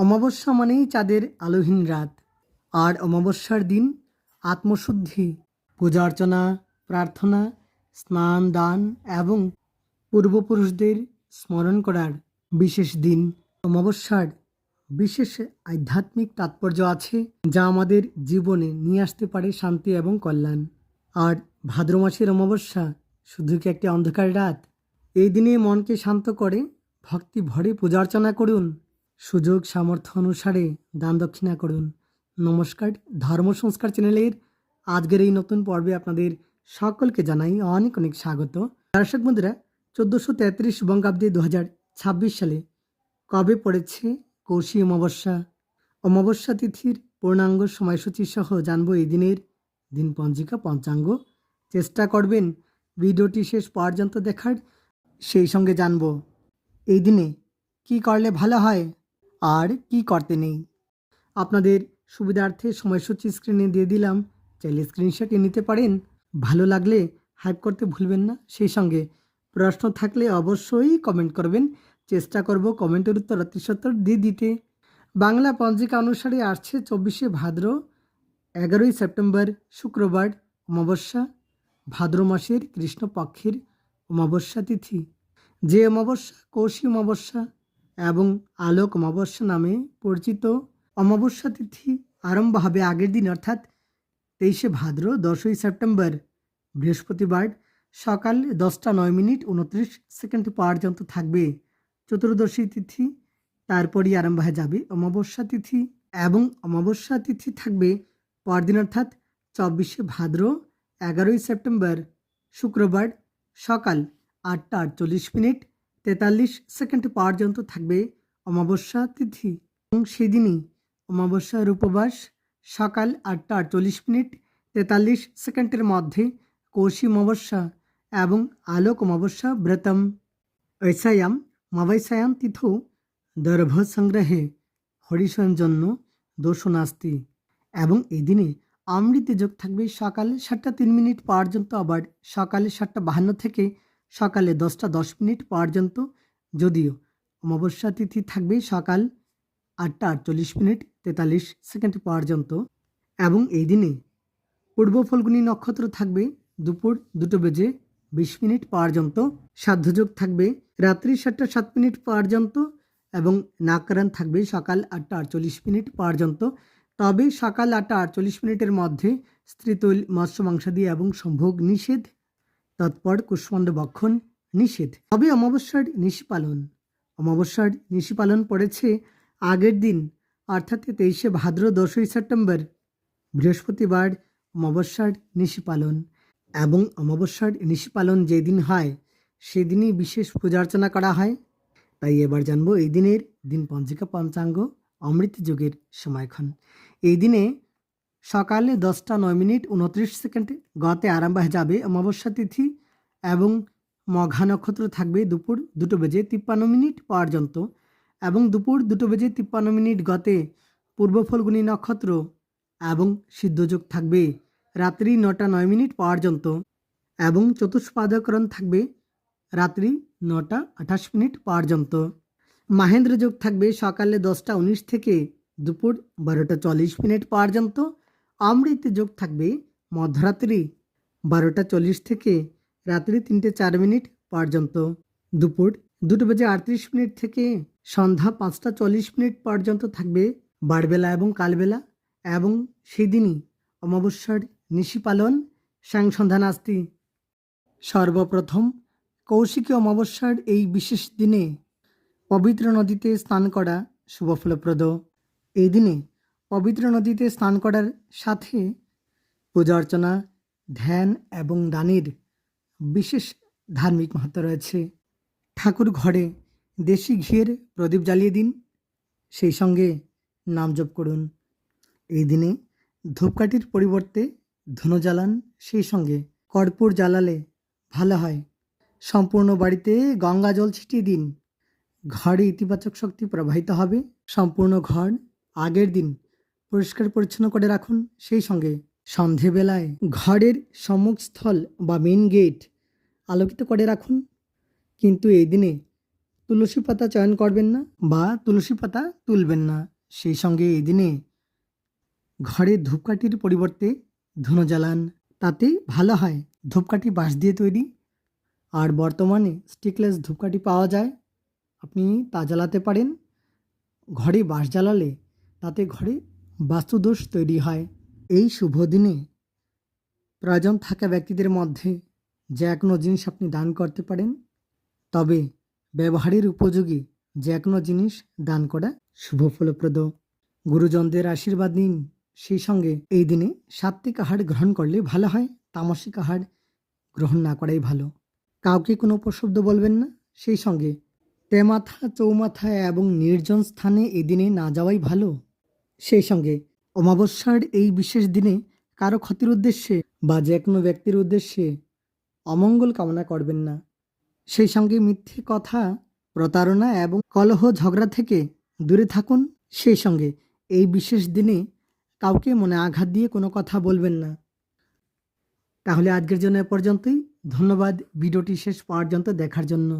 অমাবস্যা মানেই চাঁদের আলোহীন রাত। আর অমাবস্যার দিন আত্মশুদ্ধি, পূজা অর্চনা, প্রার্থনা, স্নান দান এবং পূর্বপুরুষদের স্মরণ করার বিশেষ দিন। অমাবস্যার বিশেষ আধ্যাত্মিক তাৎপর্য আছে, যা আমাদের জীবনে নিয়ে আসতে পারে শান্তি এবং কল্যাণ। আর ভাদ্র মাসের অমাবস্যা শুধু কি একটি অন্ধকার রাত? এই দিনে মনকে শান্ত করে ভক্তি ভরে পূজা অর্চনা করুন, সুযোগ সামর্থ্য অনুসারে দান দক্ষিণা করুন। নমস্কার, ধর্ম সংস্কার চ্যানেলের আজকের এই নতুন পর্বে আপনাদের সকলকে জানাই অনেক অনেক স্বাগত। দর্শক বন্ধুরা, 1433 বঙ্গাব্দে 2026 সালে কবে পড়েছে কৌশী অমাবস্যা? অমাবস্যা তিথির পূর্ণাঙ্গ সময়সূচি সহ জানবো এই দিনের দিন পঞ্জিকা পঞ্চাঙ্গ। চেষ্টা করবেন ভিডিওটি শেষ পর্যন্ত দেখার। সেই সঙ্গে জানবো এই দিনে কি করলে ভালো হয় আর কি করতে নেই। আপনাদের সুবিধার্থে সময়সূচি স্ক্রিনে দিয়ে দিলাম, চাইলে স্ক্রিনশটে নিতে পারেন। ভালো লাগলে হাইপ করতে ভুলবেন না। সেই সঙ্গে প্রশ্ন থাকলে অবশ্যই কমেন্ট করবেন, চেষ্টা করব কমেন্টের উত্তর অতি সত্বর দিয়ে দিতে। বাংলা পঞ্জিকা অনুসারে আসছে 24শে ভাদ্র, 11ই সেপ্টেম্বর শুক্রবার অমাবস্যা, ভাদ্র মাসের কৃষ্ণপক্ষের অমাবস্যা তিথি। যে অমাবস্যা কৌশী অমাবস্যা এবং আলোক অমাবস্যা নামে পরিচিত। অমাবস্যা তিথি আরম্ভ হবে আগের দিন, অর্থাৎ 23শে ভাদ্র 10ই সেপ্টেম্বর বৃহস্পতিবার সকাল 10:09:29 পর্যন্ত থাকবে চতুর্দশী তিথি। তারপরই আরম্ভ হয়ে যাবে অমাবস্যা তিথি, এবং অমাবস্যা তিথি থাকবে পরদিন, অর্থাৎ 24শে ভাদ্র 11ই সেপ্টেম্বর শুক্রবার সকাল 8:48:43 পর্যন্ত থাকবে অমাবস্যা তিথি। এবং সেদিনই অমাবস্যার উপবাস সকাল 8:48:43 মধ্যে কৌশী অমাবস্যা এবং আলোক অমাবস্যা ব্রতম ঐসায়াম মাবৈসায়াম তিথৌ দর্ভ সংগ্রহে হরিসঞ্জন্য দোষ নাস্তি। এবং এই দিনে অমৃত যোগ থাকবে সকাল 7:03 পর্যন্ত, আবার সকালে 7:52 থেকে সকালে 10:10 পর্যন্ত। যদিও অমাবস্যা তিথি থাকবে সকাল 8:48:43 পর্যন্ত। এবং এই দিনে পূর্ব ফল্গুনী নক্ষত্র থাকবে দুপুর 2:20 পর্যন্ত। সাধ্যযোগ থাকবে রাত্রি 7:07 পর্যন্ত এবং নাকরান থাকবে সকাল 8:48 পর্যন্ত। তবে সকাল 8:48 মধ্যে স্ত্রীতৈল, মৎস্য মাংসাদি এবং সম্ভোগ নিষেধ, তৎপর কুষ্মাণ্ড বক্ষণ নিষেধ। তবে অমাবস্যার নিশি পালন, অমাবস্যার নিশি পালন পড়েছে আগের দিন, অর্থাৎ 23শে ভাদ্র 10ই সেপ্টেম্বর বৃহস্পতিবার অমাবস্যার নিশি পালন। এবং অমাবস্যার নিশি পালন যেদিন হয় সেদিনই বিশেষ পূজা অর্চনা করা হয়। তাই এবার জানবো এই দিনের দিন পঞ্জিকা পঞ্চাঙ্গ, অমৃত যুগের সময়ক্ষণ। এই দিনে সকালে 10:09:29 গতে আরম্ভ হয়ে যাবে অমাবস্যা তিথি এবং মঘা নক্ষত্র থাকবে দুপুর 2:53 পর্যন্ত। এবং দুপুর 2:53 গতে পূর্ব ফল্গুনী নক্ষত্র এবং সিদ্ধযোগ থাকবে রাত্রি 9:09 পর্যন্ত। এবং চতুষ্পাদকরণ থাকবে রাত্রি 9:28 পর্যন্ত। মাহেন্দ্র যোগ থাকবে সকালে 10:19 থেকে দুপুর 12:40 পর্যন্ত। অমৃত যোগ থাকবে মধ্যরাত্রি 12:40 থেকে রাত্রি 3:04 পর্যন্ত। দুপুর 2:38 থেকে সন্ধ্যা 5:40 পর্যন্ত থাকবে বারবেলা এবং কালবেলা। এবং সেদিনই অমাবস্যার নিশি পালন সাংসন্ধ্যা নাস্তি। সর্বপ্রথম কৌশিকী অমাবস্যার এই বিশেষ দিনে পবিত্র নদীতে স্নান করা শুভফলপ্রদ। এই দিনে পবিত্র নদীতে স্নান করার সাথে পূজা অর্চনা, ধ্যান এবং দানের বিশেষ ধার্মিক মাহাত্ম্য রয়েছে। ঠাকুর ঘরে দেশি ঘিয়ের প্রদীপ জ্বালিয়ে দিন, সেই সঙ্গে নাম জপ করুন। এই দিনে ধূপকাঠির পরিবর্তে ধুনো জ্বালান, সেই সঙ্গে কর্পূর জ্বালালে ভালো হয়। সম্পূর্ণ বাড়িতে গঙ্গা জল ছিটিয়ে দিন, ঘরে ইতিবাচক শক্তি প্রবাহিত হবে। সম্পূর্ণ ঘর আগের দিন পরিষ্কার পরিচ্ছন্ন করে রাখুন। সেই সঙ্গে সন্ধেবেলায় ঘরের সম্মুখস্থল বা মেন গেট আলোকিত করে রাখুন। কিন্তু এই দিনে তুলসী পাতা চয়ন করবেন না বা তুলসী পাতা তুলবেন না। সেই সঙ্গে এই দিনে ঘরে ধূপকাঠির পরিবর্তে ধুনো জ্বালান, তাতে ভালো হয়। ধূপকাঠি বাঁশ দিয়ে তৈরি, আর বর্তমানে স্টিকলেস ধূপকাঠি পাওয়া যায়, আপনি তা জ্বালাতে পারেন। ঘরে বাঁশ জ্বালালে তাতে ঘরে বাস্তুদোষ তৈরি হয়। এই শুভ দিনে প্রয়োজন থাকা ব্যক্তিদের মধ্যে যে কোনো জিনিস আপনি দান করতে পারেন, তবে ব্যবহারের উপযোগী যে কোনো জিনিস দান করা শুভ ফলপ্রদ। গুরুজনদের আশীর্বাদ নিন। সেই সঙ্গে এই দিনে সাত্ত্বিক আহার গ্রহণ করলে ভালো হয়, তামসিক আহার গ্রহণ না করাই ভালো। কাউকে কোনো অপশব্দ বলবেন না। সেই সঙ্গে তেমাথা, চৌমাথা এবং নির্জন স্থানে এই দিনে না যাওয়াই ভালো। সেই সঙ্গে অমাবস্যার এই বিশেষ দিনে কারো ক্ষতির উদ্দেশ্যে বা যে কোনো ব্যক্তির উদ্দেশ্যে অমঙ্গল কামনা করবেন না। সেই সঙ্গে মিথ্যে কথা, প্রতারণা এবং কলহ ঝগড়া থেকে দূরে থাকুন। সেই সঙ্গে এই বিশেষ দিনে কাউকে মনে আঘাত দিয়ে কোনো কথা বলবেন না। তাহলে আজকের জন্য এ পর্যন্তই। ধন্যবাদ ভিডিওটি শেষ পর্যন্ত দেখার জন্য।